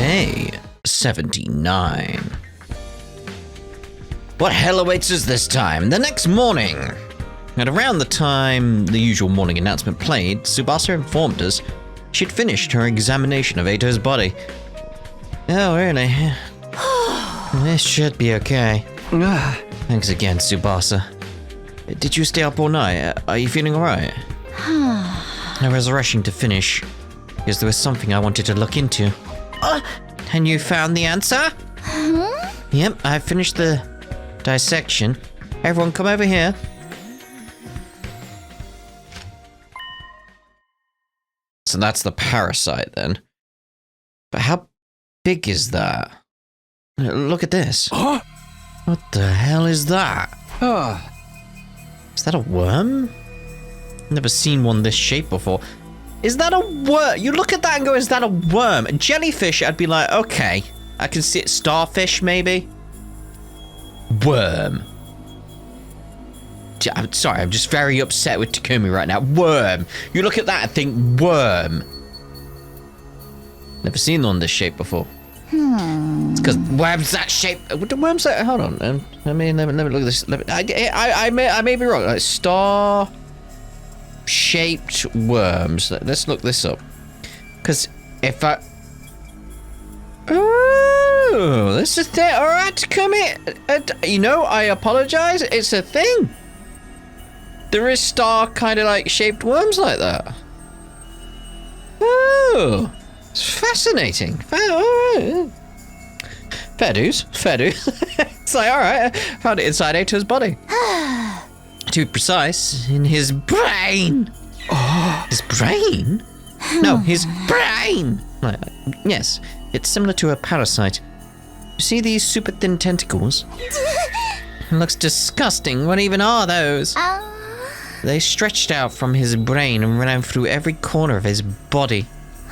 Day 79. What hell awaits us this time? The next morning! At around the time the usual morning announcement played, Tsubasa informed us she'd finished her examination of Ato's body. Oh, really? This should be okay. Thanks again, Tsubasa. Did you stay up all night? Are you feeling alright? I was rushing to finish, because there was something I wanted to look into. And you found the answer? Yep, I finished the dissection. Everyone come over here. So that's the parasite then. But how big is that? Look at this. What the hell is that? Is that a worm? Never seen one this shape before. Is that a worm? You look at that and go, is that a worm? A jellyfish, I'd be like, okay. I can see it. Starfish, maybe? Worm. I'm sorry, I'm just very upset with Takumi right now. Worm. You look at that and think, worm. Never seen one this shape before. It's because worms that shape. Worms that. Hold on. Let me look at this. I may be wrong. Like star-shaped worms. Let's look this up. Because if I. Oh, this is there. All right, Takumi. You know, I apologize. It's a thing. There is star kind of like shaped worms like that. Oh. It's fascinating. Alright. Fair dues. Fair dues. It's like, alright, I found it inside Ato's body. To be precise, in his brain. His brain? No, his brain! Yes, it's similar to a parasite. You see these super thin tentacles? It looks disgusting. What even are those? They stretched out from his brain and ran through every corner of his body.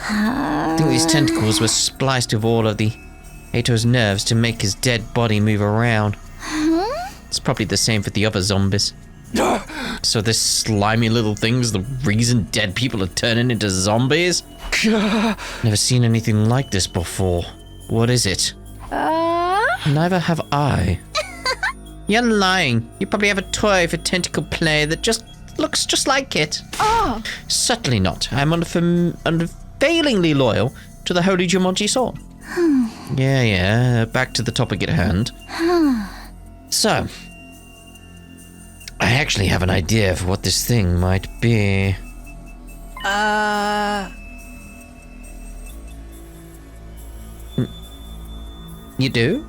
I think these tentacles were spliced with all of the Ato's nerves to make his dead body move around. It's probably the same for the other zombies. So this slimy little thing's the reason dead people are turning into zombies? Never seen anything like this before. What is it? Neither have I. You're lying. You probably have a toy for tentacle play that just looks just like it. Certainly not. I'm unfailingly loyal to the Holy Jumonji sword. Yeah, back to the topic at hand. So, I actually have an idea for what this thing might be. You do?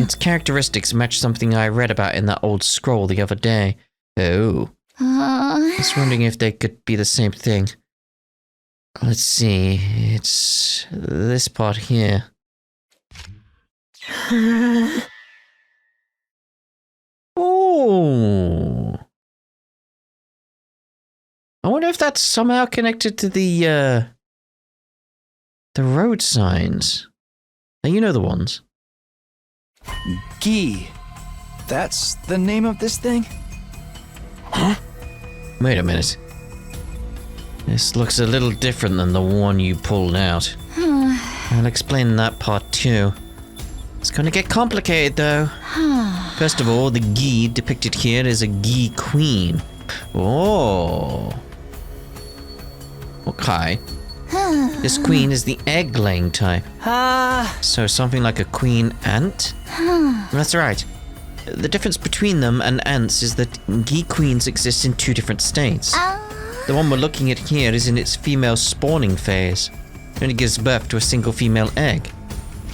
Its characteristics match something I read about in that old scroll the other day. Oh. I was wondering if they could be the same thing. Let's see. It's this part here. Oh. I wonder if that's somehow connected to the road signs. Now, you know the ones. Gi. That's the name of this thing? Wait a minute. This looks a little different than the one you pulled out. I'll explain that part too. It's gonna get complicated though. First of all, the Gi depicted here is a Gi queen. Oh. Okay. This queen is the egg-laying type. So something like a queen ant? That's right. The difference between them and ants is that Gi queens exist in two different states. The one we're looking at here is in its female spawning phase. It only gives birth to a single female egg.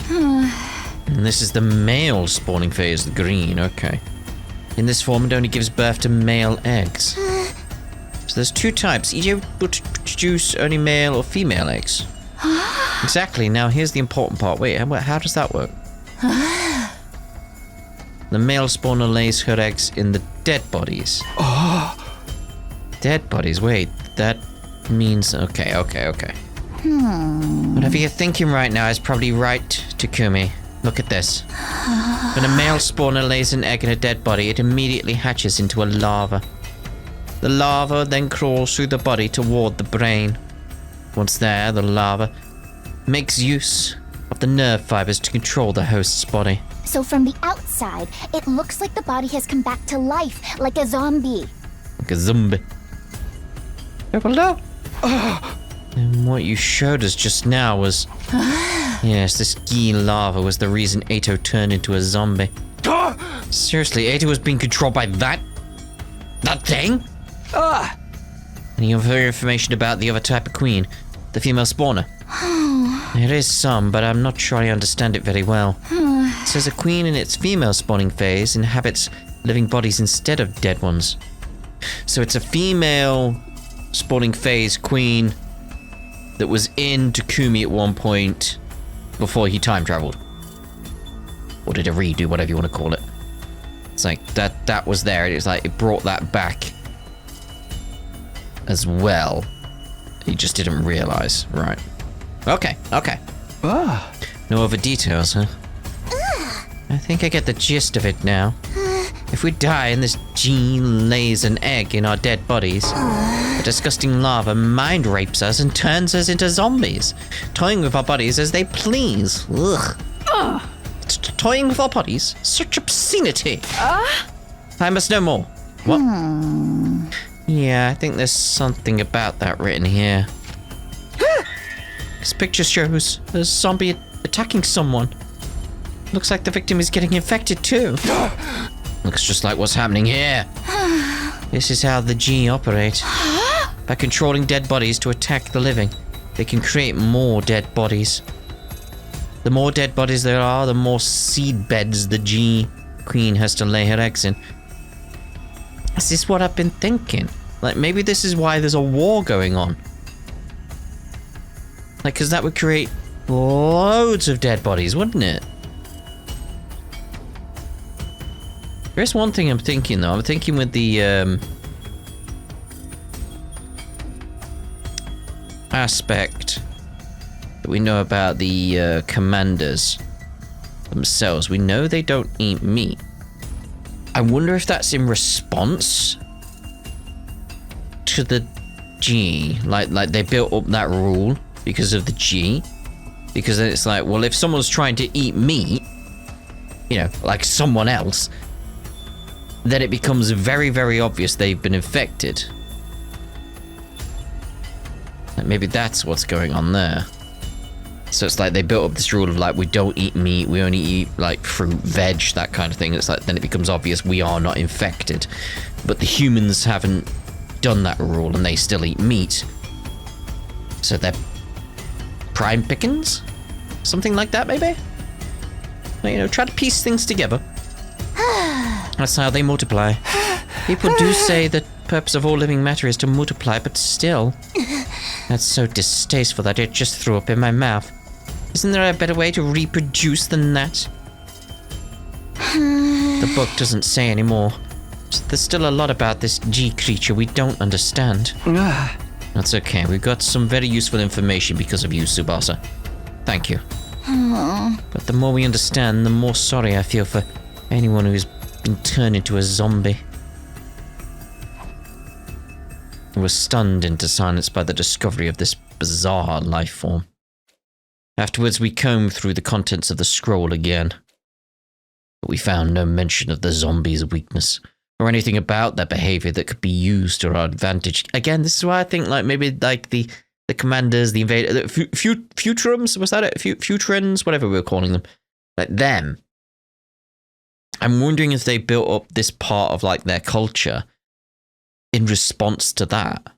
And this is the male spawning phase, the green, okay. In this form, it only gives birth to male eggs. So there's two types, each able to produce only male or female eggs. Exactly, now here's the important part. Wait, how does that work? The male spawner lays her eggs in the dead bodies. Dead bodies, wait, that means... Okay. Whatever you're thinking right now is probably right, Takumi. Look at this. When a male spawner lays an egg in a dead body, it immediately hatches into a larva. The larva then crawls through the body toward the brain. Once there, the larva makes use of the nerve fibers to control the host's body. So from the outside, it looks like the body has come back to life, like a zombie. Like a zombie. And what you showed us just now was... yes, this ghee lava was the reason Ato turned into a zombie. Seriously, Ato was being controlled by that thing? Any other information about the other type of queen? The female spawner? There is some, but I'm not sure I understand it very well. It says a queen in its female spawning phase inhabits living bodies instead of dead ones. So it's a female spawning phase queen that was in Takumi at one point before he time traveled. Or did a redo, whatever you want to call it. It's like that was there, and it's like it brought that back as well. He just didn't realize. Right. Okay. No other details, huh? I think I get the gist of it now. If we die and this gene lays an egg in our dead bodies, the disgusting lava mind rapes us and turns us into zombies, toying with our bodies as they please. Ugh. Toying with our bodies? Such obscenity. I must know more. What? Yeah, I think there's something about that written here. This picture shows a zombie attacking someone. Looks like the victim is getting infected too. Looks just like what's happening here. This is how the G operate. By controlling dead bodies to attack the living, they can create more dead bodies. The more dead bodies there are, the more seed beds the G queen has to lay her eggs in. Is this what I've been thinking? Like, maybe this is why there's a war going on. Like, because that would create loads of dead bodies, wouldn't it? There's one thing I'm thinking, though. I'm thinking with the, aspect that we know about the, commanders themselves. We know they don't eat meat. I wonder if that's in response to the G. Like they built up that rule because of the G. Because then it's like, well, if someone's trying to eat meat, you know, like someone else, then it becomes very, very obvious they've been infected. Like maybe that's what's going on there. So it's like they built up this rule of like, we don't eat meat, we only eat like fruit, veg, that kind of thing. It's like, then it becomes obvious we are not infected. But the humans haven't done that rule and they still eat meat. So they're prime pickings? Something like that, maybe? You know, try to piece things together. That's how they multiply. People do say the purpose of all living matter is to multiply, but still. That's so distasteful that it just threw up in my mouth. Isn't there a better way to reproduce than that? The book doesn't say anymore. There's still a lot about this G creature we don't understand. That's okay, we've got some very useful information because of you, Tsubasa. Thank you. But the more we understand, the more sorry I feel for anyone who's been turned into a zombie. We were stunned into silence by the discovery of this bizarre life form. Afterwards, we combed through the contents of the scroll again. But we found no mention of the zombies' weakness, or anything about their behavior that could be used to our advantage. Again, this is why I think, like, maybe, like, the commanders, the invader, the Futurums, was that it? Futurans, whatever we were calling them. Like, them. I'm wondering if they built up this part of, like, their culture in response to that.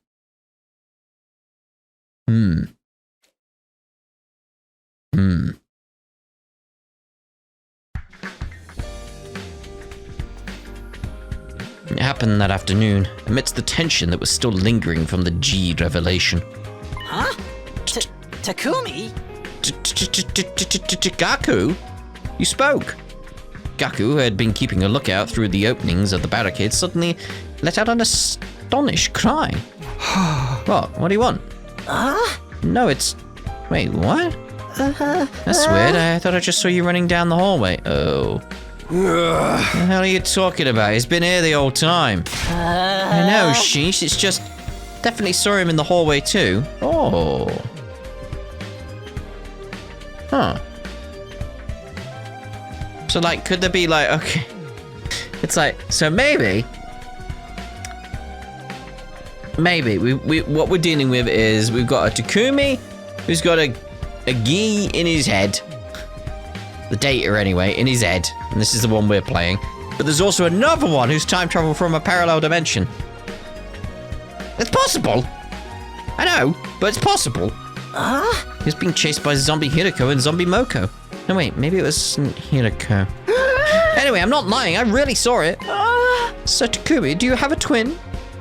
It happened that afternoon, amidst the tension that was still lingering from the G revelation. Huh? Takumi? Gaku? You spoke. Gaku, who had been keeping a lookout through the openings of the barricade, suddenly let out an astonished cry. What do you want? No, it's... Wait, what? That's weird. I thought I just saw you running down the hallway. Oh. What the hell are you talking about? He's been here the whole time. I know, sheesh. It's just... Definitely saw him in the hallway too. Oh. Huh. So, like, could there be, like, okay. It's like, so maybe what we're dealing with is we've got a Takumi who's got a gi in his head. The data, anyway, in his head. And this is the one we're playing. But there's also another one who's time traveled from a parallel dimension. It's possible. I know, but it's possible. He was being chased by zombie Hiroko and zombie Moko. No, wait, maybe it was Hiroko. Anyway, I'm not lying. I really saw it. So, Takumi, do you have a twin?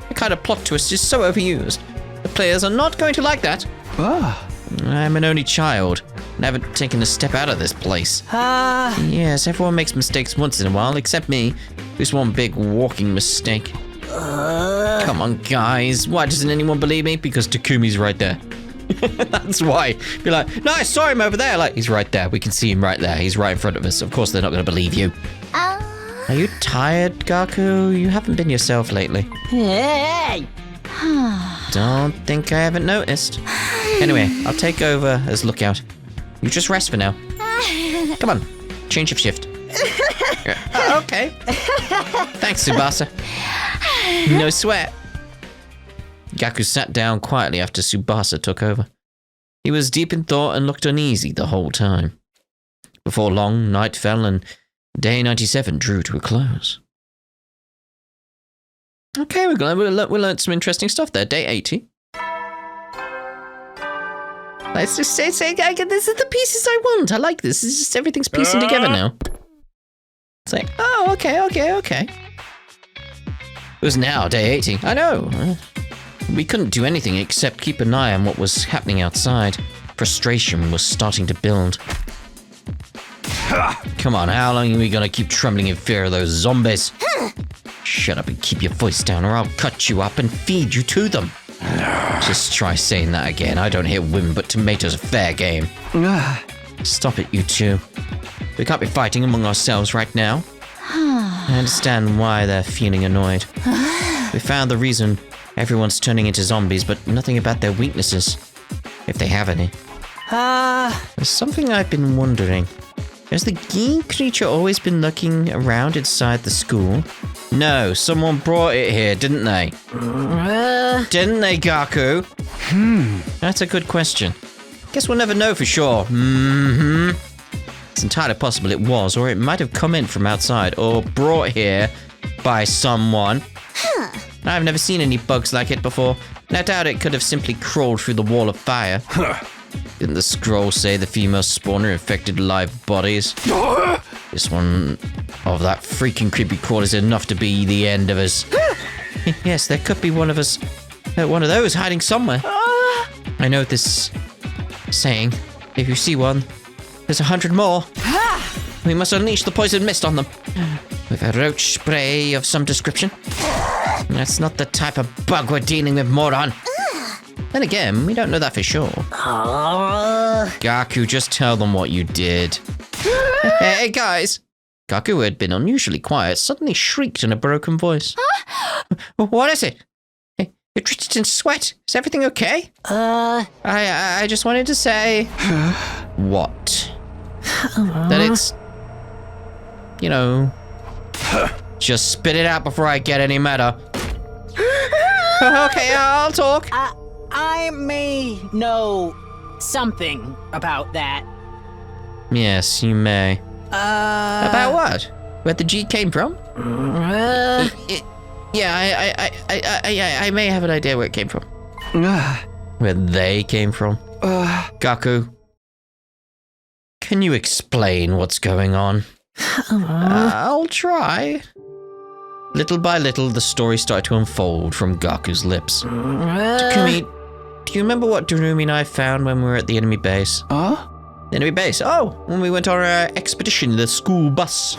The kind of plot twist is so overused. The players are not going to like that. I'm an only child. I haven't taken a step out of this place. Yes, everyone makes mistakes once in a while, except me, who's one big walking mistake. Come on, guys. Why doesn't anyone believe me? Because Takumi's right there. That's why. Be like, no, I saw him over there. Like, he's right there. We can see him right there. He's right in front of us. Of course, they're not going to believe you. Are you tired, Gaku? You haven't been yourself lately. Hey! Don't think I haven't noticed. Anyway, I'll take over as lookout. You just rest for now. Come on, change of shift. Okay. Thanks, Tsubasa. No sweat. Gaku sat down quietly after Tsubasa took over. He was deep in thought and looked uneasy the whole time. Before long, night fell and day 97 drew to a close. Okay, we learned some interesting stuff there. Day 80. Let's just say, this is the pieces I want. I like this. It's just everything's piecing together now. It's like, oh, okay. It was now day 80. I know. We couldn't do anything except keep an eye on what was happening outside. Frustration was starting to build. Come on, how long are we gonna keep trembling in fear of those zombies? Shut up and keep your voice down or I'll cut you up and feed you to them. Just try saying that again. I don't hear women but tomatoes are fair game. Stop it, you two. We can't be fighting among ourselves right now. I understand why they're feeling annoyed. We found the reason everyone's turning into zombies, but nothing about their weaknesses, if they have any. There's something I've been wondering. Has the Gi creature always been lurking around inside the school? No, someone brought it here, didn't they? Didn't they, Gaku? That's a good question. Guess we'll never know for sure. It's entirely possible it was, or it might have come in from outside, or brought here by someone. I've never seen any bugs like it before, and I doubt it could have simply crawled through the wall of fire. Didn't the scroll say the female spawner infected live bodies? This one of that freaking creepy crawl is enough to be the end of us. Yes, there could be one of us, one of those hiding somewhere. I know this saying, if you see one, there's 100 more. We must unleash the poison mist on them. With a roach spray of some description. That's not the type of bug we're dealing with, moron. Then again, we don't know that for sure. Gaku, just tell them what you did. Hey, guys. Gaku, who had been unusually quiet, suddenly shrieked in a broken voice. What is it? Hey, you're drenched in sweat. Is everything okay? I just wanted to say... What? That it's... You know... Just spit it out before I get any madder. Okay, I'll talk. I may know something about that. Yes, you may. About what? Where the G came from? Yeah, I may have an idea where it came from. Where they came from. Gaku, can you explain what's going on? I'll try. Little by little, the story started to unfold from Gaku's lips. Takumi, do you remember what Darumi and I found when we were at the enemy base? The enemy base? Oh, when we went on our expedition in the school bus.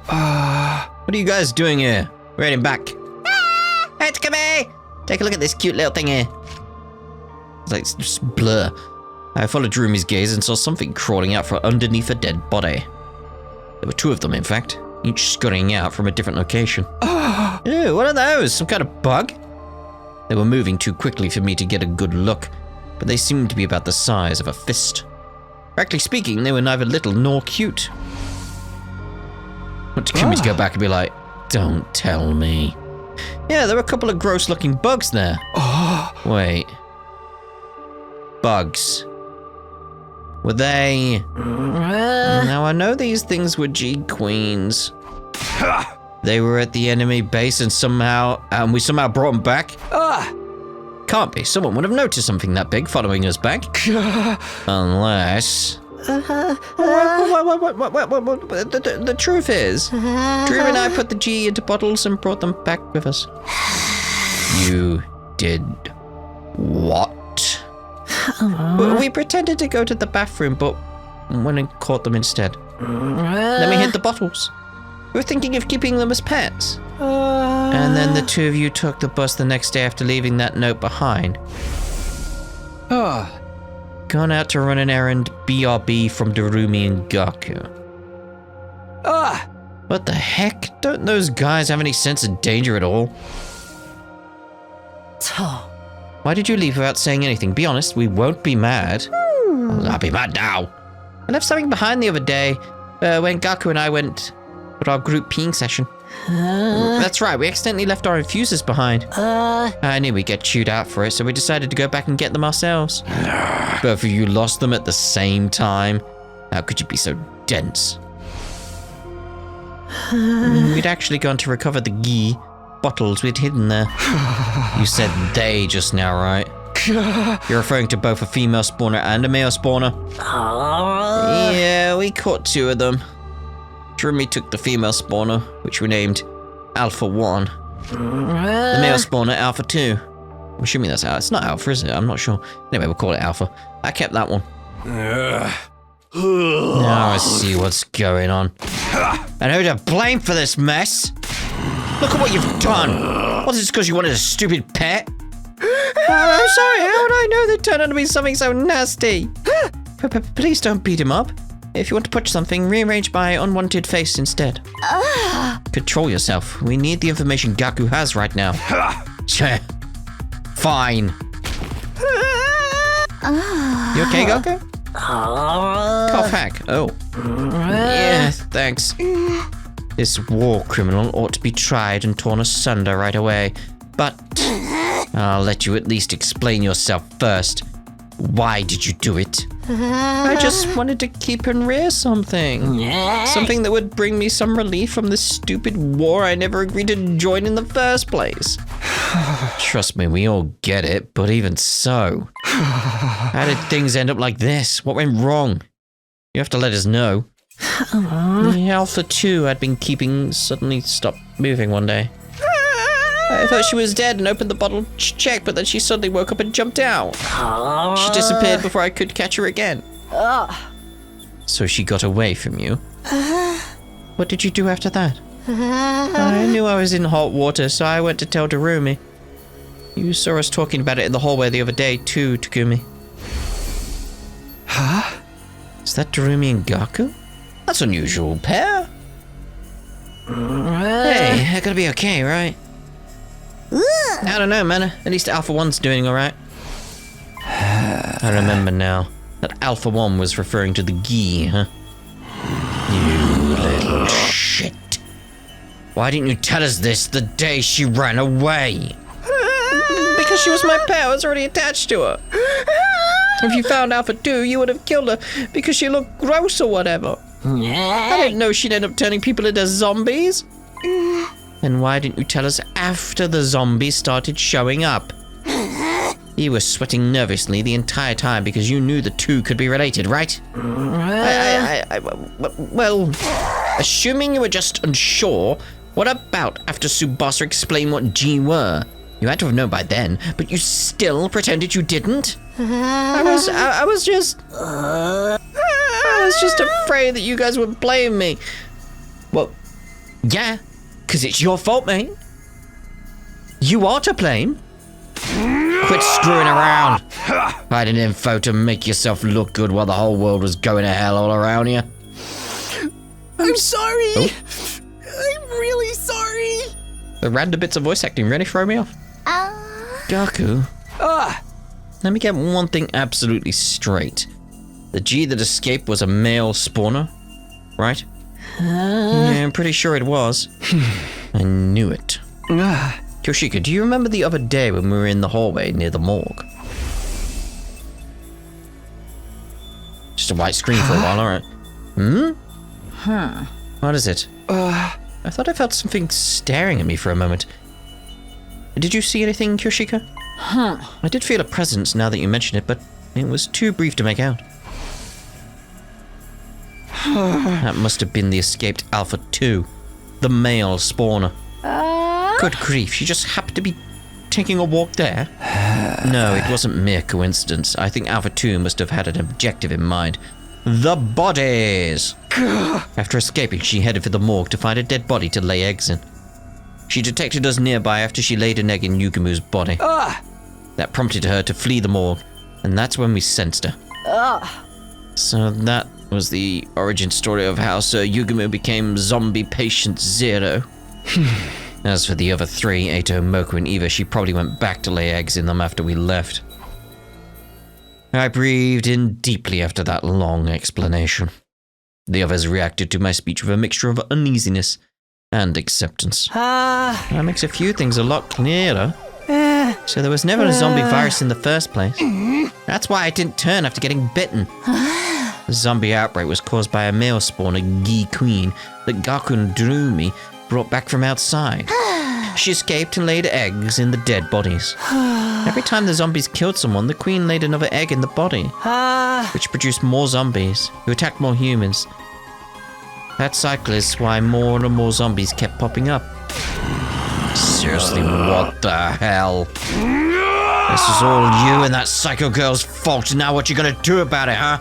What are you guys doing here? We're heading back. Hey, Takumi! Take a look at this cute little thing here. It's like just blur. I followed Darumi's gaze and saw something crawling out from underneath a dead body. There were two of them, in fact, each scurrying out from a different location. Ew, what are those? Some kind of bug? They were moving too quickly for me to get a good look, but they seemed to be about the size of a fist. Practically speaking, they were neither little nor cute. Want Takumi to go back and be like, don't tell me. Yeah, there were a couple of gross-looking bugs there. Wait. Bugs. Were they... Now, I know these things were G-Queens. They were at the enemy base and we somehow brought them back? Can't be. Someone would have noticed something that big following us back. Unless... The truth is, Drew and I put the G into bottles and brought them back with us. You did what? We pretended to go to the bathroom, but went and caught them instead. Then we hid the bottles. We were thinking of keeping them as pets. And then the two of you took the bus the next day after leaving that note behind. Gone out to run an errand, BRB from Darumi and Gaku. What the heck? Don't those guys have any sense of danger at all? Why did you leave without saying anything? Be honest, we won't be mad. I'll be mad now. I left something behind the other day when Gaku and I went for our group peeing session. That's right, we accidentally left our infusers behind. I knew we'd get chewed out for it, so we decided to go back and get them ourselves. Both of you lost them at the same time. How could you be so dense? We'd actually gone to recover the ghee bottles we'd hidden there. You said they just now, right? You're referring to both a female spawner and a male spawner? Yeah, we caught two of them. Drummy took the female spawner, which we named Alpha 1. The male spawner, Alpha 2. I'm assuming that's Alpha. It's not Alpha, is it? I'm not sure. Anyway, we'll call it Alpha. I kept that one. Now I see what's going on. And who to blame for this mess? Look at what you've done. Was it because you wanted a stupid pet? I'm sorry, how would I know they'd turn out to be something so nasty? Please don't beat him up. If you want to push something, rearrange my unwanted face instead. Control yourself. We need the information Gaku has right now. Fine. You okay, Gaku? Cough hack. Oh. Yeah, thanks. This war criminal ought to be tried and torn asunder right away. But I'll let you at least explain yourself first. Why did you do it? I just wanted to keep and rear something. Something that would bring me some relief from this stupid war I never agreed to join in the first place. Trust me, we all get it, but even so. How did things end up like this? What went wrong? You have to let us know. The Alpha 2 I'd been keeping suddenly stopped moving one day. I thought she was dead and opened the bottle to check, but then she suddenly woke up and jumped out. She disappeared before I could catch her again. So she got away from you? What did you do after that? I knew I was in hot water, so I went to tell Darumi. You saw us talking about it in the hallway the other day too, Takumi. Huh? Is that Darumi and Gaku? That's an unusual pair. Hey, I gotta be okay, right? I don't know, man. At least Alpha 1's doing alright. I remember now. That Alpha 1 was referring to the ghee, huh? You little shit. Why didn't you tell us this the day she ran away? Because she was my pet. I was already attached to her. If you found Alpha 2, you would have killed her because she looked gross or whatever. I didn't know she'd end up turning people into zombies. Then why didn't you tell us after the zombies started showing up? You were sweating nervously the entire time because you knew the two could be related, right? Well, assuming you were just unsure, what about after Tsubasa explained what G were? You had to have known by then, but you still pretended you didn't? I was just afraid that you guys would blame me. Well, yeah. Because it's your fault, mate. You are to blame. Quit screwing around. Hiding info to make yourself look good while the whole world was going to hell all around you. I'm sorry. Oh? I'm really sorry. The random bits of voice acting really throw me off. Gaku, let me get one thing absolutely straight. The G that escaped was a male spawner, right? Yeah, I'm pretty sure it was. I knew it. Kyoshika, do you remember the other day when we were in the hallway near the morgue? Just a white screen for a while, alright. What is it? I thought I felt something staring at me for a moment. Did you see anything, Kyoshika? I did feel a presence now that you mention it, but it was too brief to make out. That must have been the escaped Alpha 2, the male spawner. Good grief, she just happened to be taking a walk there? No, it wasn't mere coincidence. I think Alpha 2 must have had an objective in mind. The bodies! After escaping, she headed for the morgue to find a dead body to lay eggs in. She detected us nearby after she laid an egg in Yugamu's body. That prompted her to flee the morgue, and that's when we sensed her. So that was the origin story of how Sir Yugamu became zombie patient 0. As for the other 3, Eito, Moku, and Eva, she probably went back to lay eggs in them after we left. I breathed in deeply after that long explanation. The others reacted to my speech with a mixture of uneasiness and acceptance. That makes a few things a lot clearer. So there was never a zombie virus in the first place. That's why I didn't turn after getting bitten. The zombie outbreak was caused by a male spawner, Gi Queen, that Gaku and Drumi brought back from outside. She escaped and laid eggs in the dead bodies. Every time the zombies killed someone, the queen laid another egg in the body, which produced more zombies, who attacked more humans. That cycle is why more and more zombies kept popping up. Seriously, what the hell? This is all you and that psycho girl's fault. Now what you gonna do about it, huh?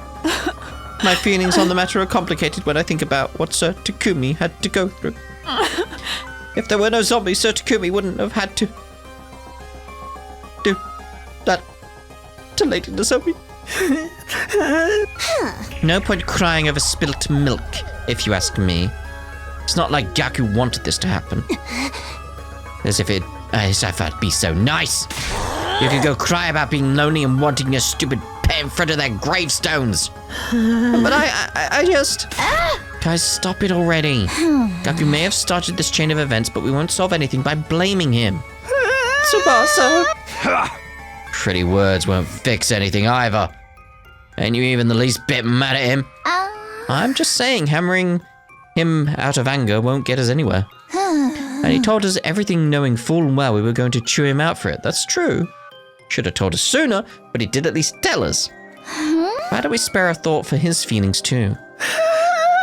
My feelings on the matter are complicated when I think about what Sir Takumi had to go through. If there were no zombies, Sir Takumi wouldn't have had to do that to Lady Nozomi. No point crying over spilt milk, if you ask me. It's not like Gaku wanted this to happen. As if I'd be so nice. You could go cry about being lonely and wanting your stupid pet in front of their gravestones. But I just... Guys, stop it already. Gaku may have started this chain of events, but we won't solve anything by blaming him. Tsubasa. Pretty words won't fix anything either. Ain't you even the least bit mad at him? I'm just saying, hammering him out of anger won't get us anywhere. And he told us everything knowing full well we were going to chew him out for it. That's true. Should have told us sooner, but he did at least tell us. Why don't we spare a thought for his feelings too?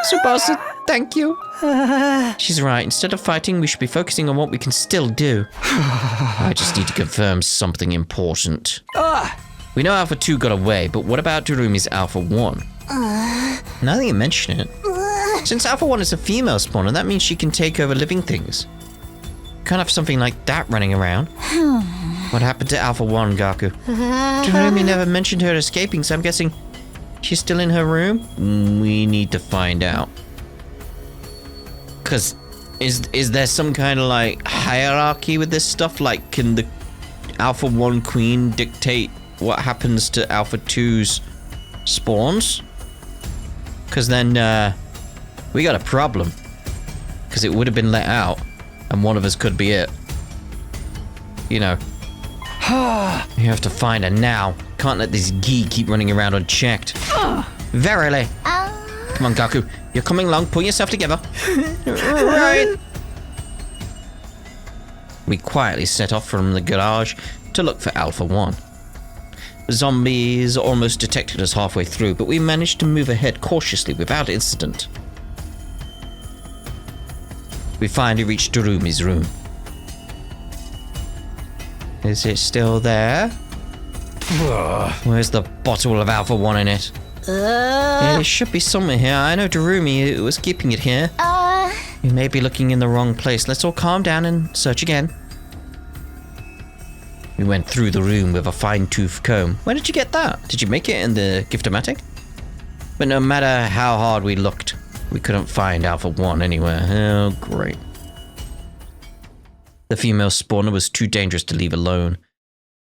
Tsubasa, thank you. She's right. Instead of fighting, we should be focusing on what we can still do. I just need to confirm something important. We know Alpha 2 got away, but what about Durumi's Alpha 1? Now that you mention it, since Alpha 1 is a female spawner, that means she can take over living things. Can't have something like that running around. What happened to Alpha 1, Gaku? Durumi never mentioned her escaping, so I'm guessing she's still in her room? We need to find out. Because is there some kind of like hierarchy with this stuff? Like, can the Alpha 1 queen dictate what happens to Alpha 2's spawns? Because then we got a problem. Because it would have been let out, and one of us could be it. You know. You have to find her now. Can't let this Gi keep running around unchecked. Verily. Come on, Gaku. You're coming along. Pull yourself together. Right. We quietly set off from the garage to look for Alpha 1. Zombies almost detected us halfway through, but we managed to move ahead cautiously without incident. We finally reached Durumi's room. Is it still there? Where's the bottle of Alpha 1 in it? It should be somewhere here. I know Durumi was keeping it here. You may be looking in the wrong place. Let's all calm down and search again. We went through the room with a fine-tooth comb. Where did you get that? Did you make it in the Gift-O-Matic? But no matter how hard we looked, we couldn't find Alpha 1 anywhere. Oh, great. The female spawner was too dangerous to leave alone.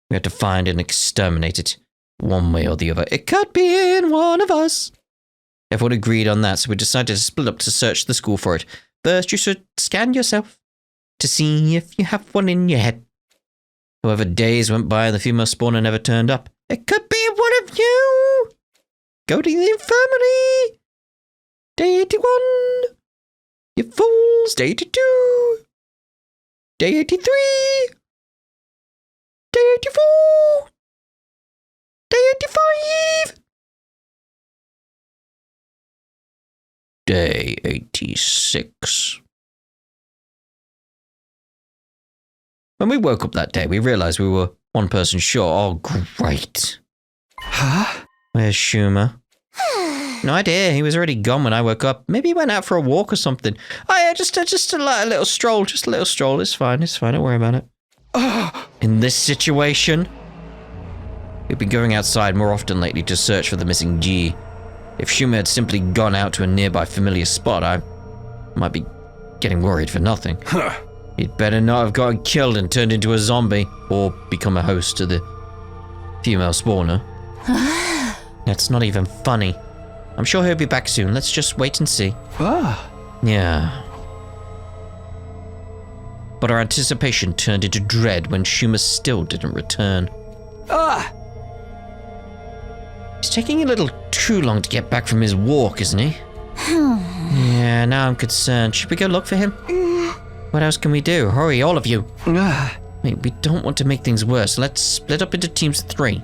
We had to find and exterminate it. One way or the other. It could be in one of us. Everyone agreed on that, so we decided to split up to search the school for it. First, you should scan yourself to see if you have one in your head. However, days went by and the female spawner never turned up. It could be one of you! Go to the infirmary! Day 81! You fools! Day 82! Day 83! Day 84! Day 85! Day 86. When we woke up that day, we realized we were one person short. Oh, great. Huh? Where's Shouma? No idea. He was already gone when I woke up. Maybe he went out for a walk or something. Oh, yeah, just a little stroll. Just a little stroll. It's fine. It's fine. Don't worry about it. In this situation, we've been going outside more often lately to search for the missing G. If Shouma had simply gone out to a nearby familiar spot, I might be getting worried for nothing. He'd better not have gotten killed and turned into a zombie, or become a host to the female spawner. That's not even funny. I'm sure he'll be back soon. Let's just wait and see. Yeah. But our anticipation turned into dread when Shouma still didn't return. He's taking a little too long to get back from his walk, isn't he? Yeah, now I'm concerned. Should we go look for him? What else can we do? Hurry, all of you. Wait, we don't want to make things worse. Let's split up into teams of 3.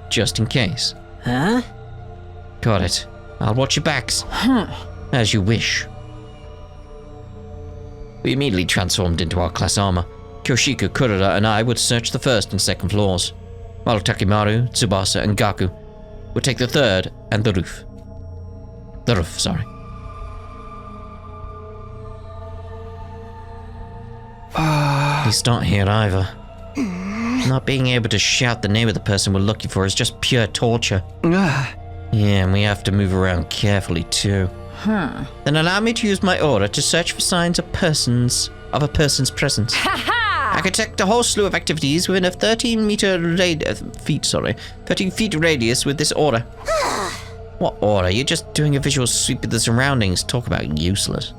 Just in case. Huh? Got it. I'll watch your backs. As you wish. We immediately transformed into our class armor. Kyoshiko, Kurara, and I would search the 1st and 2nd floors, while Takimaru, Tsubasa, and Gaku would take the 3rd and the roof. The roof, sorry. He's not here either. Not being able to shout the name of the person we're looking for is just pure torture. Yeah, and we have to move around carefully too. Then allow me to use my aura to search for signs of a person's presence. I can detect a whole slew of activities within a 13 feet radius with this aura. What aura? You're just doing a visual sweep of the surroundings. Talk about useless.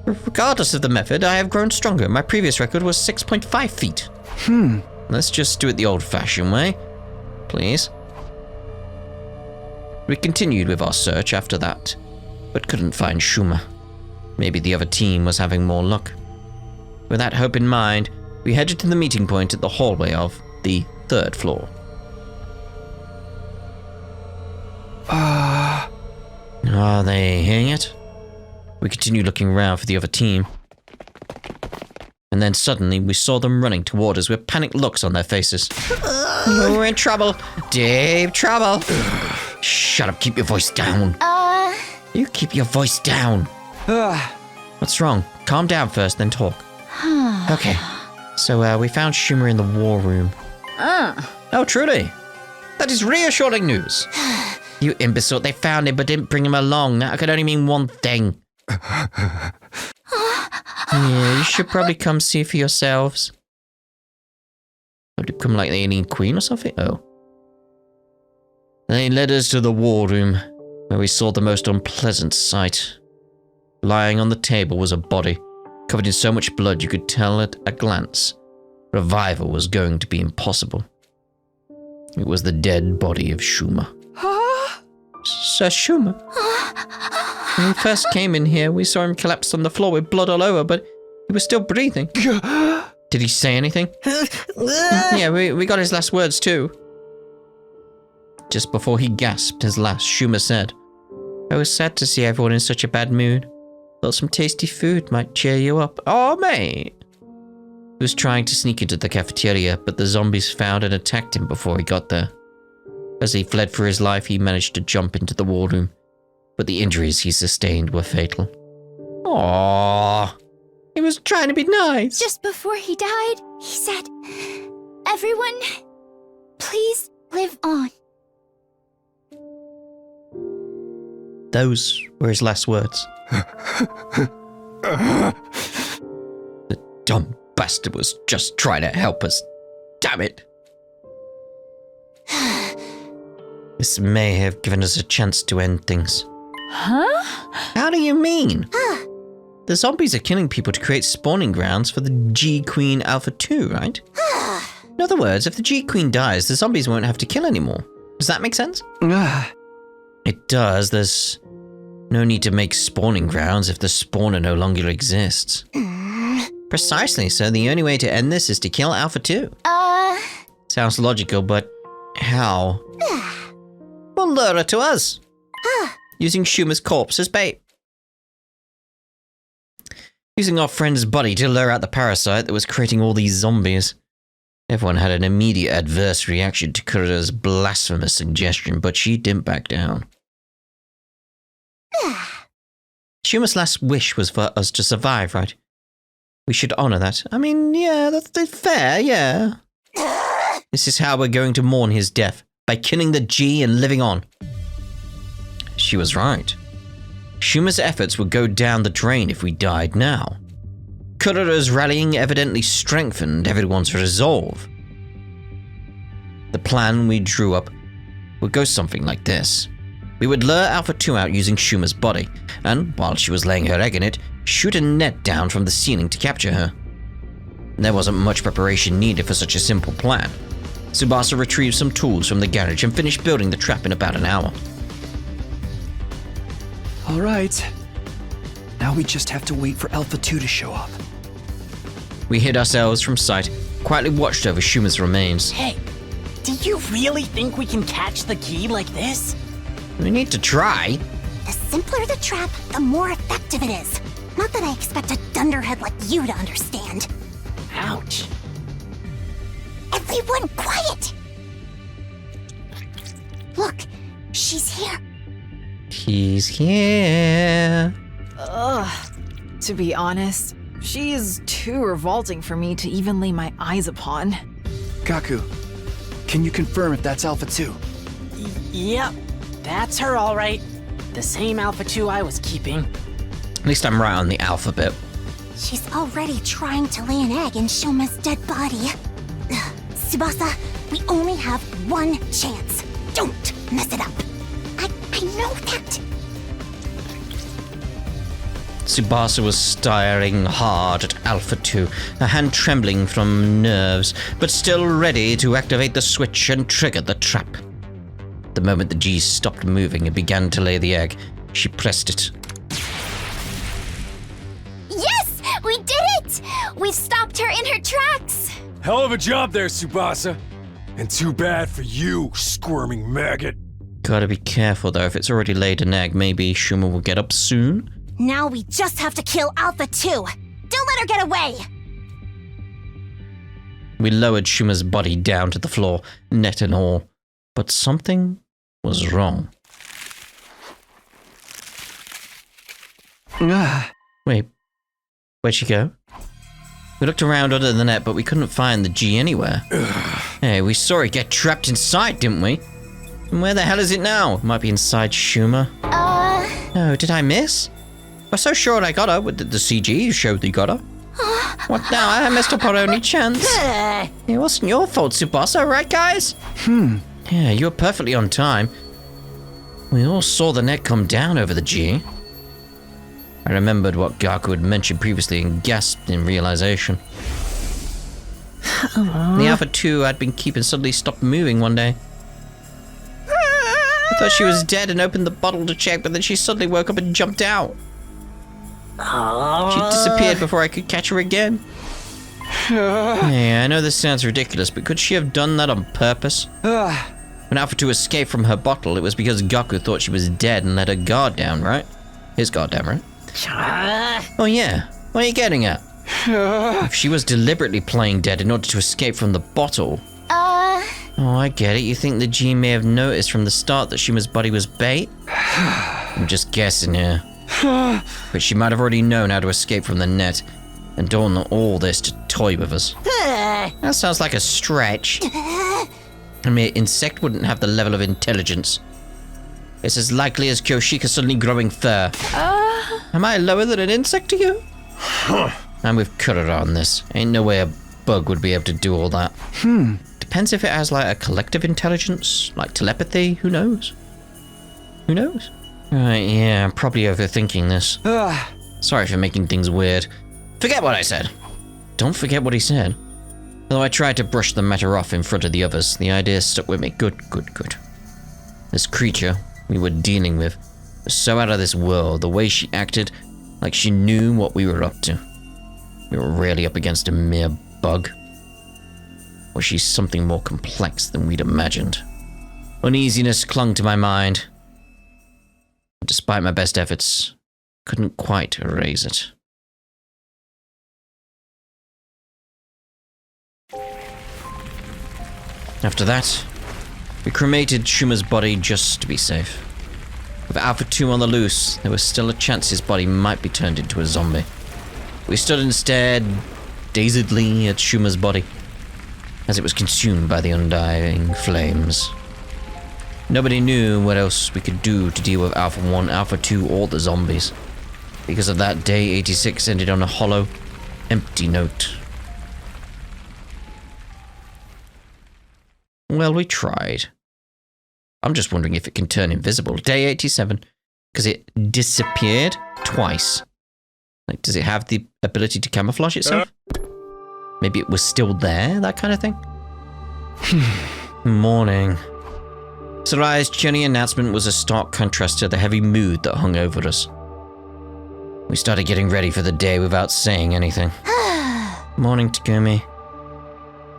Regardless of the method, I have grown stronger. My previous record was 6.5 feet. Let's just do it the old-fashioned way, please. We continued with our search after that, but couldn't find Shouma. Maybe the other team was having more luck. With that hope in mind, we headed to the meeting point at the hallway of the 3rd floor. Are they here yet? We continued looking around for the other team. And then suddenly we saw them running toward us with panicked looks on their faces. We're in trouble. Deep trouble. Shut up, keep your voice down. You keep your voice down. What's wrong? Calm down first, then talk. Okay. So, we found Shouma in the war room. Oh, truly? That is reassuring news. You imbecile, they found him but didn't bring him along. That could only mean one thing. Yeah, you should probably come see for yourselves. Have to come like the alien queen or something? Oh. They led us to the war room, where we saw the most unpleasant sight. Lying on the table was a body, covered in so much blood you could tell at a glance revival was going to be impossible. It was the dead body of Shouma. Sir Shouma? When we first came in here, we saw him collapse on the floor with blood all over, but he was still breathing. Did he say anything? Yeah, we got his last words too. Just before he gasped his last, Shouma said, I was sad to see everyone in such a bad mood. Thought some tasty food might cheer you up. Oh, mate! He was trying to sneak into the cafeteria, but the zombies found and attacked him before he got there. As he fled for his life, he managed to jump into the war room, but the injuries he sustained were fatal. Aww. He was trying to be nice. Just before he died, he said, everyone, please live on. Those were his last words. The dumb bastard was just trying to help us. Damn it. This may have given us a chance to end things. Huh? How do you mean? The zombies are killing people to create spawning grounds for the G-Queen Alpha 2, right? In other words, if the G-Queen dies, the zombies won't have to kill anymore. Does that make sense? It does. There's no need to make spawning grounds if the spawner no longer exists. Precisely, so the only way to end this is to kill Alpha 2. Sounds logical, but how? We'll lure her to us. Using Shuma's corpse as bait. Using our friend's body to lure out the parasite that was creating all these zombies. Everyone had an immediate adverse reaction to Kurata's blasphemous suggestion, but she didn't back down. Shuma's last wish was for us to survive, right? We should honor that. I mean, yeah, that's fair, yeah. This is how we're going to mourn his death, by killing the G and living on. She was right. Shuma's efforts would go down the drain if we died now. Kurata's rallying evidently strengthened everyone's resolve. The plan we drew up would go something like this. We would lure Alpha 2 out using Shuma's body, and while she was laying her egg in it, shoot a net down from the ceiling to capture her. There wasn't much preparation needed for such a simple plan. Tsubasa retrieved some tools from the garage and finished building the trap in about an hour. All right. Now we just have to wait for Alpha 2 to show up. We hid ourselves from sight, quietly watched over Shuma's remains. Hey, do you really think we can catch the key like this? We need to try. The simpler the trap, the more effective it is. Not that I expect a dunderhead like you to understand. Ouch. Everyone quiet! Look, she's here. He's here. Ugh. To be honest, she is too revolting for me to even lay my eyes upon. Gaku, can you confirm if that's Alpha 2? Yep, that's her all right. The same Alpha 2 I was keeping. At least I'm right on the alphabet. She's already trying to lay an egg in Shouma's dead body. Ugh, Tsubasa, we only have one chance. Don't mess it up. I know that. Tsubasa was staring hard at Alpha 2, her hand trembling from nerves, but still ready to activate the switch and trigger the trap. The moment the G stopped moving and began to lay the egg, she pressed it. Yes! We did it! We've stopped her in her tracks! Hell of a job there, Tsubasa. And too bad for you, squirming maggot. Gotta be careful though, if it's already laid an egg, maybe Shouma will get up soon? Now we just have to kill Alpha 2. Don't let her get away! We lowered Shuma's body down to the floor, net and all. But something was wrong. Wait, where'd she go? We looked around under the net, but we couldn't find the G anywhere. Hey, we saw it get trapped inside, didn't we? And where the hell is it now? It might be inside Shouma. No, did I miss? We're so sure I got her. The CG showed that you got her. What now? I messed up our only chance. It wasn't your fault, Tsubasa, right, guys? Yeah, you were perfectly on time. We all saw the net come down over the G. I remembered what Gaku had mentioned previously and gasped in realization. The Alpha 2 I'd been keeping suddenly stopped moving one day. I thought she was dead and opened the bottle to check, but then she suddenly woke up and jumped out. She disappeared before I could catch her again. Yeah, I know this sounds ridiculous, but could she have done that on purpose? When Alpha 2 escaped from her bottle, it was because Gaku thought she was dead and let her guard down, right? His guard down, right? Oh yeah, what are you getting at? If she was deliberately playing dead in order to escape from the bottle... Oh, I get it. You think the G may have noticed from the start that Shuma's body was bait? I'm just guessing here. But she might have already known how to escape from the net and done all this to toy with us. That sounds like a stretch. I mean, insect wouldn't have the level of intelligence. It's as likely as Kyoshika suddenly growing fur. Am I lower than an insect to you? I'm with Kurara on this. Ain't no way a bug would be able to do all that. To depends if it has like a collective intelligence, like telepathy. Who knows? Who knows? Right, yeah, I'm probably overthinking this. Sorry for making things weird. Forget what I said. Don't forget what he said. Although I tried to brush the matter off in front of the others, the idea stuck with me. Good. This creature we were dealing with was so out of this world, the way she acted, like she knew what we were up to. We were really up against a mere bug. Or she's something more complex than we'd imagined. Uneasiness clung to my mind. Despite my best efforts, couldn't quite erase it. After that, we cremated Shouma's body just to be safe. With Alpha 2 on the loose, there was still a chance his body might be turned into a zombie. We stood and stared dazedly at Shouma's body as it was consumed by the undying flames. Nobody knew what else we could do to deal with Alpha 1, Alpha 2, or the zombies. Because of that, Day 86 ended on a hollow, empty note. Well, we tried. I'm just wondering if it can turn invisible. Day 87, because it disappeared twice. Like, does it have the ability to camouflage itself? Maybe it was still there, that kind of thing? Morning. Sarai's cheery announcement was a stark contrast to the heavy mood that hung over us. We started getting ready for the day without saying anything. Morning, Takumi.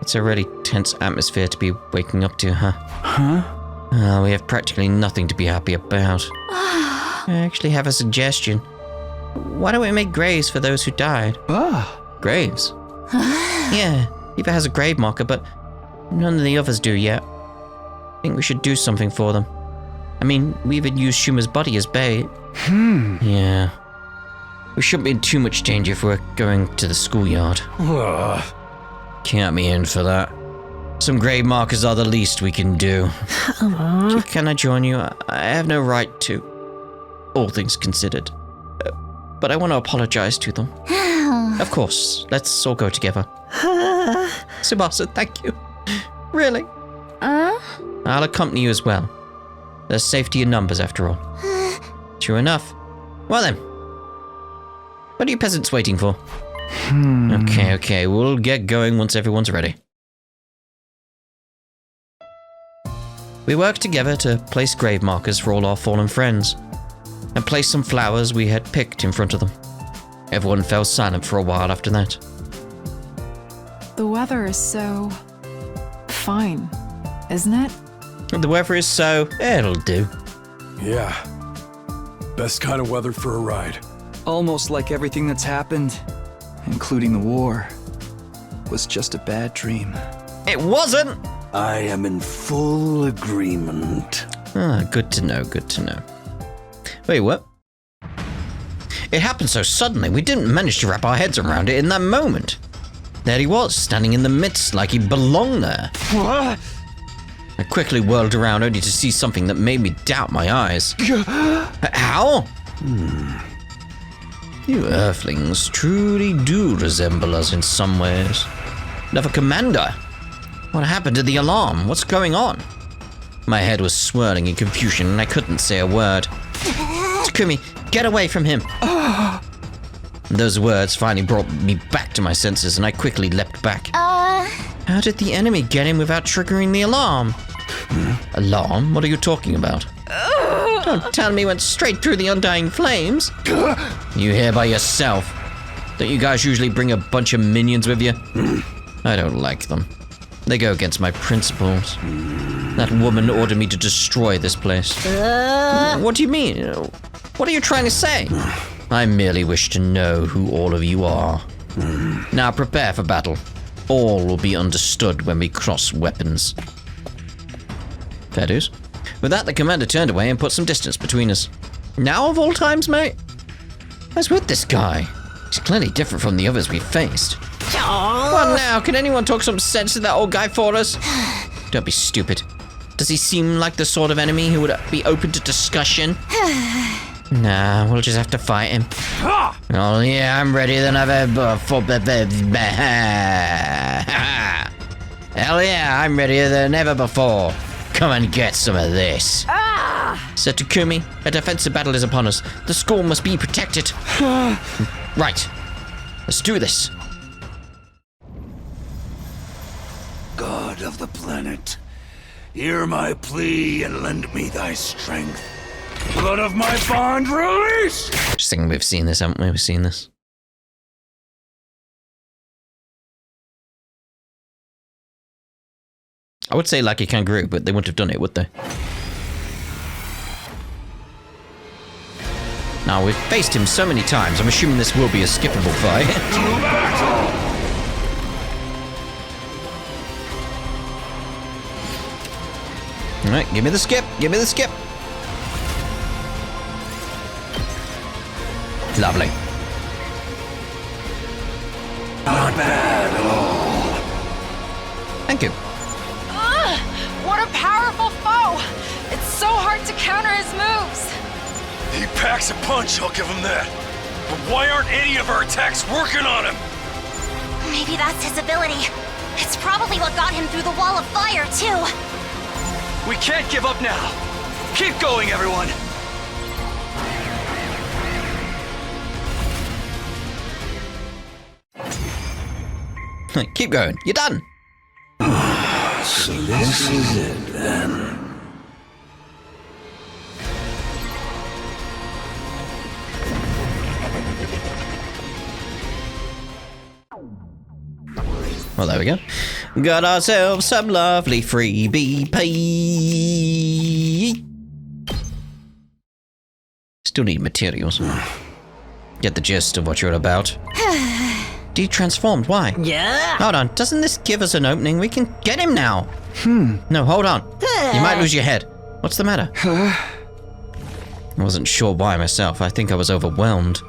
It's a really tense atmosphere to be waking up to, huh? Huh? We have practically nothing to be happy about. I actually have a suggestion. Why don't we make graves for those who died? Graves? Yeah, Eva has a grave marker, but none of the others do yet. I think we should do something for them. I mean, we even used Shuma's body as bait. Yeah. We shouldn't be in too much danger if we're going to the schoolyard. Count me in for that. Some grave markers are the least we can do. Can I join you? I have no right to, all things considered. But I want to apologize to them. Of course, let's all go together. Tsubasa, thank you. Really? I'll accompany you as well. There's safety in numbers, after all. True enough. Well then. What are you peasants waiting for? Okay, we'll get going once everyone's ready. We worked together to place grave markers for all our fallen friends, and place some flowers we had picked in front of them. Everyone fell silent for a while after that. The weather is so fine, isn't it? The weather is so... it'll do. Yeah. Best kind of weather for a ride. Almost like everything that's happened, including the war, was just a bad dream. It wasn't! I am in full agreement. Good to know, good to know. Wait, what? It happened so suddenly, we didn't manage to wrap our heads around it in that moment. There he was, standing in the midst like he belonged there. What? I quickly whirled around only to see something that made me doubt my eyes. How? You Earthlings truly do resemble us in some ways. Another commander. What happened to the alarm? What's going on? My head was swirling in confusion and I couldn't say a word. Takumi, get away from him. Those words finally brought me back to my senses and I quickly leapt back. How did the enemy get in without triggering the alarm? Alarm? What are you talking about? Don't tell me he went straight through the undying flames. You here by yourself? Don't you guys usually bring a bunch of minions with you? I don't like them. They go against my principles. That woman ordered me to destroy this place. What do you mean? What are you trying to say? I merely wish to know who all of you are. Now prepare for battle. All will be understood when we cross weapons. Fair dues. With that, the commander turned away and put some distance between us. Now of all times, mate? What's with this guy? He's clearly different from the others we've faced. What now? Can anyone talk some sense to that old guy for us? Don't be stupid. Does he seem like the sort of enemy who would be open to discussion? Nah, we'll just have to fight him. Oh yeah, I'm ready than I've ever for. Hell yeah, I'm readier than ever before. Come and get some of this. Said Takumi, a defensive battle is upon us. The school must be protected. Right. Let's do this. God of the planet, hear my plea and lend me thy strength. Blood of my bond, release! Just thinking we've seen this, haven't we? We've seen this. I would say like a kangaroo, but they wouldn't have done it, would they? Now, we've faced him so many times, I'm assuming this will be a skippable fight. To battle! Alright, give me the skip, give me the skip. Lovely. Not bad at all. Thank you. What a powerful foe! It's so hard to counter his moves. He packs a punch, I'll give him that. But why aren't any of our attacks working on him? Maybe that's his ability. It's probably what got him through the wall of fire, too. We can't give up now. Keep going, everyone. Keep going, you're done. So this is it then. Well, there we go. Got ourselves some lovely freebie pay. Still need materials. Get the gist of what you're about. Detransformed, why? Yeah. Hold on, doesn't this give us an opening? We can get him now. No, hold on. You might lose your head. What's the matter? I wasn't sure why myself. I think I was overwhelmed.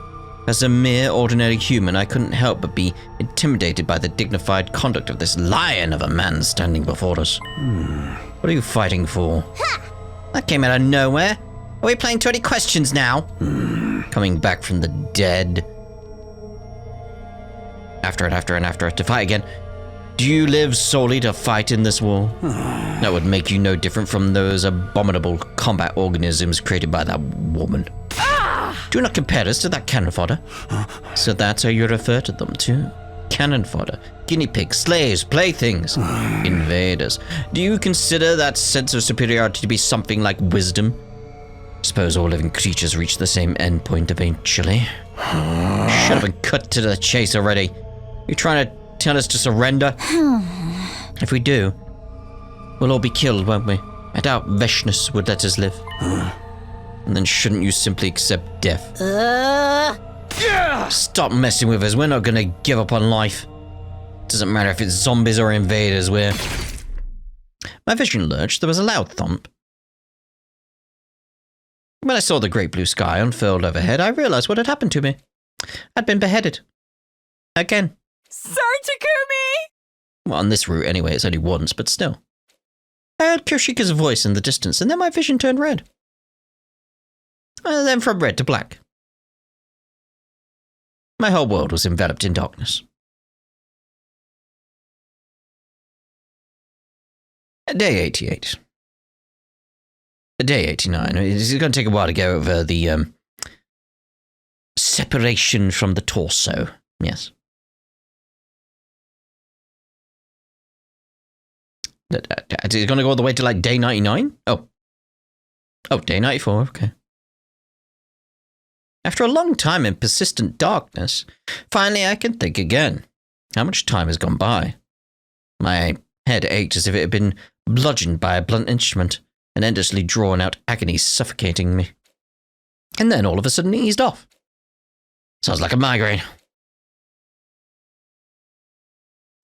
As a mere ordinary human, I couldn't help but be intimidated by the dignified conduct of this lion of a man standing before us. What are you fighting for? That came out of nowhere. Are we playing 20 questions now? Coming back from the dead. After it, to fight again. Do you live solely to fight in this war? That would make you no different from those abominable combat organisms created by that woman. Do not compare us to that cannon fodder. So that's how you refer to them too? Cannon fodder, guinea pigs, slaves, playthings, invaders. Do you consider that sense of superiority to be something like wisdom? Suppose all living creatures reach the same endpoint eventually. Should have been cut to the chase already. You trying to tell us to surrender? If we do, we'll all be killed, won't we? I doubt Veshness would let us live. And then shouldn't you simply accept death? Stop messing with us. We're not gonna give up on life. Doesn't matter if it's zombies or invaders, we're... My vision lurched. There was a loud thump. When I saw the great blue sky unfurled overhead, I realized what had happened to me. I'd been beheaded. Again. Sir Takumi! Well, on this route anyway, it's only once, but still. I heard Kirishika's voice in the distance, and then my vision turned red. And then from red to black. My whole world was enveloped in darkness. Day 88. Day 89. It's going to take a while to go over the separation from the torso. Yes. It's going to go all the way to like day 99? Oh, day 94. Okay. After a long time in persistent darkness, finally I can think again. How much time has gone by? My head ached as if it had been bludgeoned by a blunt instrument, an endlessly drawn-out agony suffocating me. And then all of a sudden eased off. Sounds like a migraine.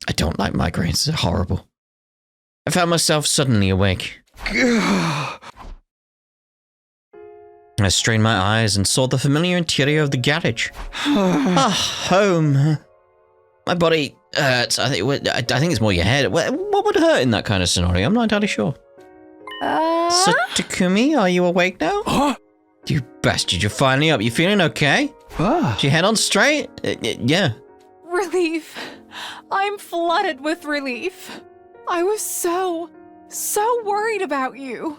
I don't like migraines, they're horrible. I found myself suddenly awake. I strained my eyes and saw the familiar interior of the garage. Home. My body hurts. I think it's more your head. What would hurt in that kind of scenario? I'm not entirely sure. So, Takumi, are you awake now? Huh? You bastard, you're finally up. You feeling okay? Is your head on straight? Yeah. Relief. I'm flooded with relief. I was so worried about you.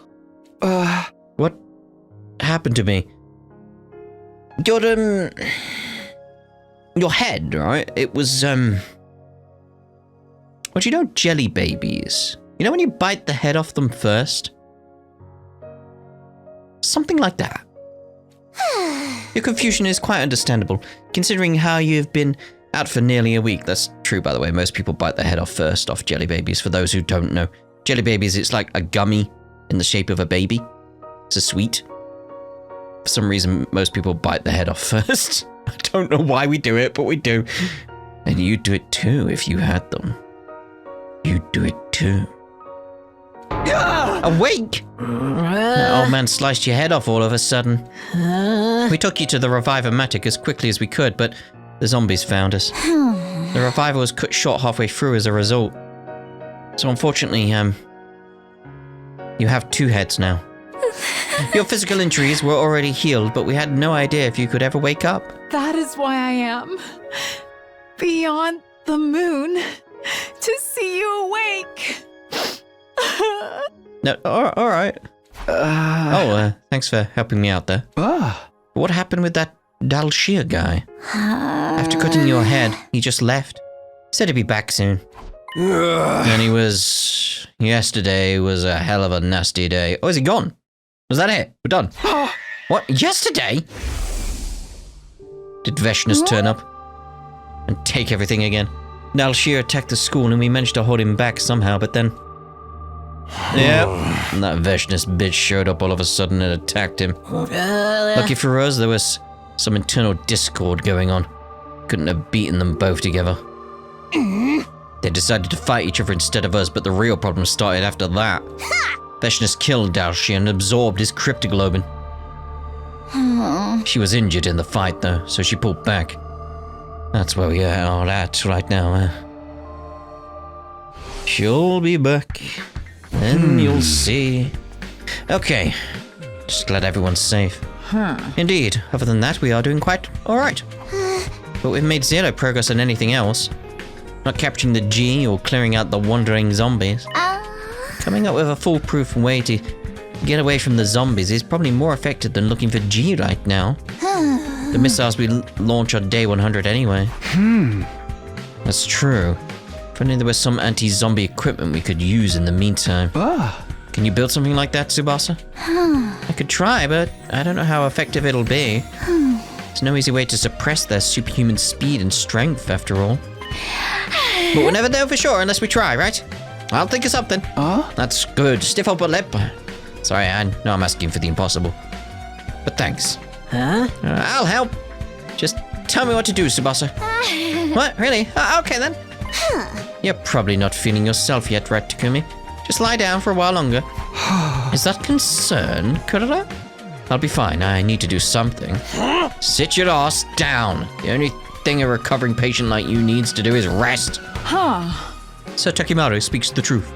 What happened to me? Your head, right? It was, Well, do you know jelly babies? You know when you bite the head off them first? Something like that. Your confusion is quite understandable, considering how you've been out for nearly a week. That's true, by the way. Most people bite the head off first off jelly babies. For those who don't know, jelly babies, it's like a gummy in the shape of a baby. It's a sweet. For some reason, most people bite the head off first. I don't know why we do it, but we do. And you'd do it too if you had them. You'd do it too. Awake! That old man sliced your head off all of a sudden. We took you to the Reviver-matic as quickly as we could, but the zombies found us. The reviver was cut short halfway through as a result. So unfortunately, you have two heads now. Your physical injuries were already healed, but we had no idea if you could ever wake up. That is why I am beyond the moon to see you awake. No, all right. Thanks for helping me out there. What happened with that Dahl'xia guy? After cutting your head, he just left. Said he'd be back soon. And yesterday was a hell of a nasty day. Oh, is he gone? Was that it? We're done. What? Yesterday? Did Veshnus turn up and take everything again? Dahl'xia attacked the school and we managed to hold him back somehow, but then... Yep, and that Veshnus bitch showed up all of a sudden and attacked him. Lucky for us, there was some internal discord going on. Couldn't have beaten them both together. They decided to fight each other instead of us, but the real problem started after that. Veshnus killed Dahl'xia and absorbed his cryptoglobin. She was injured in the fight though, so she pulled back. That's where we are all at right now. She'll be back. Then you'll see. Okay. Just glad everyone's safe. Indeed. Other than that, we are doing quite alright. But we've made zero progress on anything else. Not capturing the G or clearing out the wandering zombies. Coming up with a foolproof way to get away from the zombies is probably more effective than looking for G right now. The missiles we launch on day 100 anyway. That's true. If only there was some anti-zombie equipment we could use in the meantime. Can you build something like that, Tsubasa? I could try, but I don't know how effective it'll be. There's no easy way to suppress their superhuman speed and strength, after all. But we'll never know for sure unless we try, right? I'll think of something. That's good. Stiff upper lip. Sorry, I know I'm asking for the impossible. But thanks. I'll help. Just tell me what to do, Tsubasa. What? Really? Okay then. You're probably not feeling yourself yet, right, Takumi? Just lie down for a while longer. Is that concern, Kurara? I'll be fine. I need to do something. Sit your ass down. The only thing a recovering patient like you needs to do is rest. Sir Takimaru speaks the truth.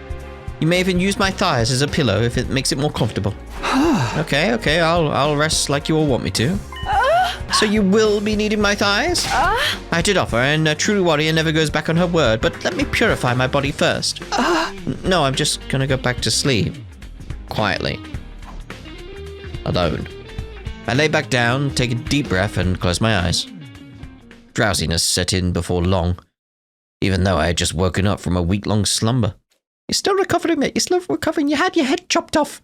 You may even use my thighs as a pillow if it makes it more comfortable. Okay, I'll rest like you all want me to. So you will be needing my thighs? I did offer, and a true warrior never goes back on her word, but let me purify my body first. No, I'm just gonna go back to sleep. Quietly. Alone. I lay back down, take a deep breath, and close my eyes. Drowsiness set in before long, even though I had just woken up from a week-long slumber. You're still recovering, mate. You're still recovering. You had your head chopped off.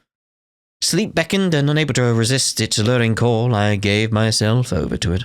Sleep beckoned, and unable to resist its alluring call, I gave myself over to it.